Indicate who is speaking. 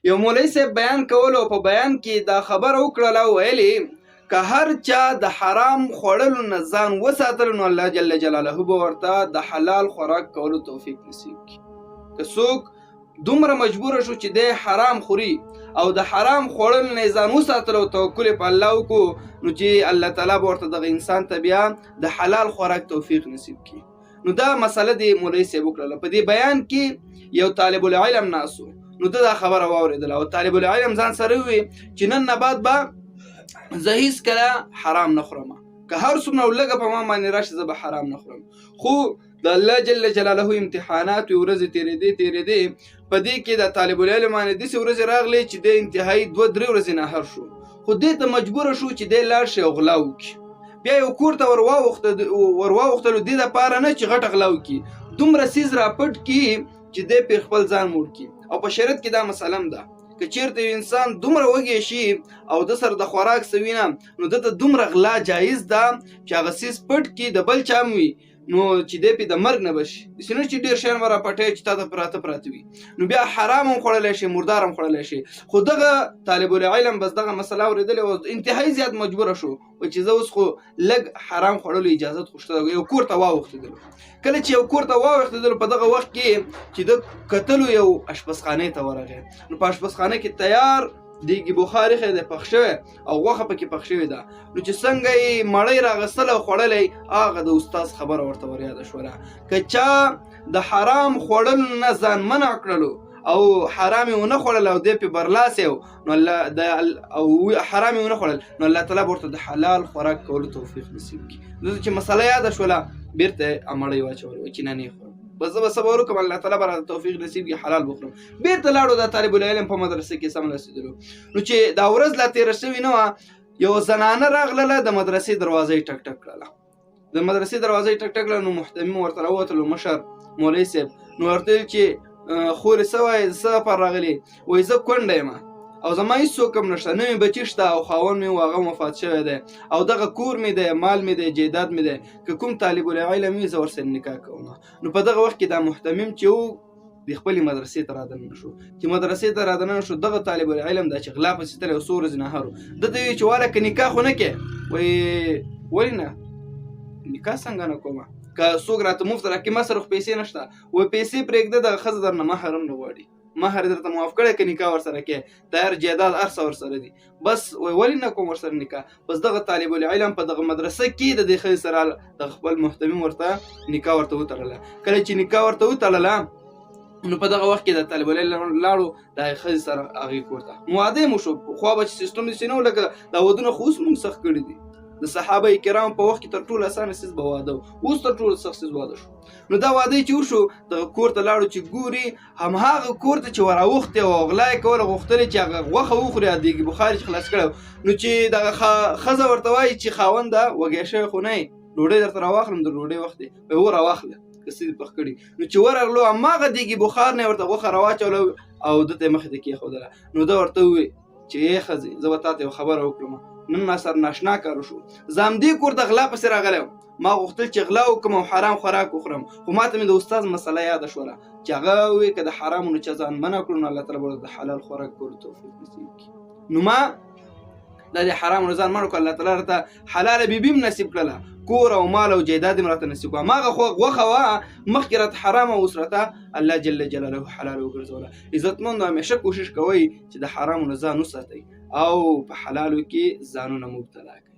Speaker 1: یو مولوي صاحب بیان کولو، په بیان کې دا خبره وکړله او ویلې که هر چا د حرام خوړلو نه ځان وساتل نو الله جل جلاله به ورته د حلال خوراک کولو توفیق نصیب کړي. که څوک دومره مجبور شو چې د حرام خوري او د حرام خوړل نه ځان وساتل او توکل په الله وکړو نو چې الله تعالی به ورته دغه انسان ته بیا د حلال خوراک توفیق نصیب کړي. نو دا مسله د مولوي صاحب وکړله. په دې بیان کې یو طالب العلم ناسو، نو دا خبره واورېدله او طالب العلم ځان سره وی چې نن نه بعد به زه هیڅکله حرام نه خورم، که هر څومره لږه په ما باندې راشي زه به حرام نه خورم. خو د الله جل جلاله امتحانات ورځې تېرېدې په دې کې د طالب العلم باندې داسې ورځې راغلې چې د انتهایي 2-3 ورځې ناهر شو، خو دې ته مجبوره شو چې دی لاړ شي او غلا وکړي. بیا یو کور ته ورواوښتلو دې دپاره نه چې غټه غلا وکړي، دومره څیز راپټ کړي چې دی پرې خپل ځان موړ کړي. او په شریعت کې دا مسله هم ده که چیرته یو انسان دومره وږی شي او د سره د خوراک څه وي نه نو دته دومره غلا جایز ده چې هغه څیز پټ کړي د بل چا هم وي نو چې دی پې د مرګ نه بشي. داسې نه چې ډېر شیان به راپټوي چې تا ته پراته وي، نو بیا حرام هم خوړلی شي، مردار هم خوړلی شي. خو دغه طالب العلم بس دغه مسله اورېدلې او انتهایي زیات مجبوره شو چې زه اوس خو لږ حرام خوړلو اجازت خو شته. یو کور ته واوښتېدلو، کله چې یو کور ته واوښتېدلو په دغه وخت کې چې د کتلو یو اشپزخانې ته ورغی، نو په اشپزخانه کې تیار دیګي بخاري خې د پخ شوی او غوښه پکې پخ شوې ده. نو چې څنګه یې مړۍ راغستله او خوړلی، هغه د استاد خبره ورته ور یاده شوله. که چا د حرام خوړل نه ځان منع کړلو او حرام یې ونه خوړل او دی پې برلاسی نو او حرام یې ونه خوړل نو الله تعالی به ورته د حلال خوراک کولو توفیق نصیب کړي. دلته چې مسله یاده شوله بېرته مړۍ واچولو چې نه نه خورم، بس زه به صبر وکړم الله تعالی به راته توفیق نصیب کړي حلال بخورم. بېرته لاړو د طالب العلم په مدرسه کې څملاستېدلو. نو چې دا ورځ لا تېره شوې نه وه، یو زنانه راغلله د مدرسې دروازه یې ټک ټک کړله. د مدرسې دروازه یې ټک ټک کړله نو محتمم ورته راووتلو، مشر مولوي صاحب. نو ورته ویل چې خورې څه وایې، څه لپاره راغلې؟ وایي زه کونډه یم او زما هېڅوک هم نشته، نه مې بچي شته او خاوند مې هغه وفات شوی دی او دغه کور مې دی، مال مې دی، جیداد مې دی، که کوم طالب العلم وي زه ورسره نکاح کوم. نو په دغه وخت کې دا محتمم چې و د خپلې مدرسې ته رادننه شو. چې مدرسې ته رادننه شو دغه طالب العلم دا چې غلا پسې تللی او څو ورځې نهار و، ده ته وایي چې واله که نکاح خو نه کې؟ وایي ولې نه، نکاح څنګه نه کومه، که څوک راته مفت راکړي ما سره خو پیسې نشته. وایي پیسې پرېږده دغه ښځه درنه مهر هم نه غواړي، مهر درته معاف کړی که نکاح ورسره کې، تیار جیداد هر څه ورسره دي، بس وایي ولې نه کوم ورسره نکاح. بس دغه طالب العلم په دغه مدرسه کې د دې ښځې سره د خپل محتمم ورته نکاح ورته وتړله. کله چې نکاح ورته وتړله نو په دغه وخت کې د طالب العلم لاړو د ښځې سره هغې کور ته، واده یې مو شو. پخوا به چې سیسټم داسې نه و لکه دا ودونه خو اوس مونږ سخت کړي دي. د صحابه کرام په وخت کې تر ټولو اسانه څیز به واده و، اوس تر ټولو سخت څیز واده شو. نو دا واده چې وشو دغه کور ته لاړو چې ګوري همهغه کور ته چې وراوښتې او غلا یې کوله، غوښتل چې هغه غوښه وخوري او دیګي بخاري چې خلاص کړی. نو چې دغه ښځه ورته وایي چې خاونده وږی شوی خو نه یې، ډوډۍ درته راواخلم، د ډوډۍ وخت دی، وایي و راواخله که څه دې پخ کړي. نو چې ورغلو هماغه دیګي بخار نه یې ورته غوښه راواچوله او ده ته یې مخې ته کېښودله. نو ده ورته ووایي چې ای ښځې زه به تا ته یو خبره وکړم، نن ما سره ناشنا کار وشو، زه همدې کور ته غلا پسې راغلی وم، ما غوښتل چې غلا وکړم او حرام خوراک وخورم، خو ما ته مې د استاد مسله یاده شوله چې هغه وایي که د حرامو نه چا ځان منع کړو نو الله تعالی به د حلال خوراک کولو توفیق نصیب کړي. نو ما دا د حرامو نه ځان منع کړو، الله تعالی راته حلاله بیبي هم نصیب کړله، کور او مال او جیداد یې راته نصیب کړه. هماغه غوښه وه مخکې راته حرامه اوس راته الله جل جلاله حلال وګرځوله. عزتمندو همیشه کوشش کوئ چې د حرامو نه ځان وساتئ او په حلالو کې ځانونه مبتلا کړئ.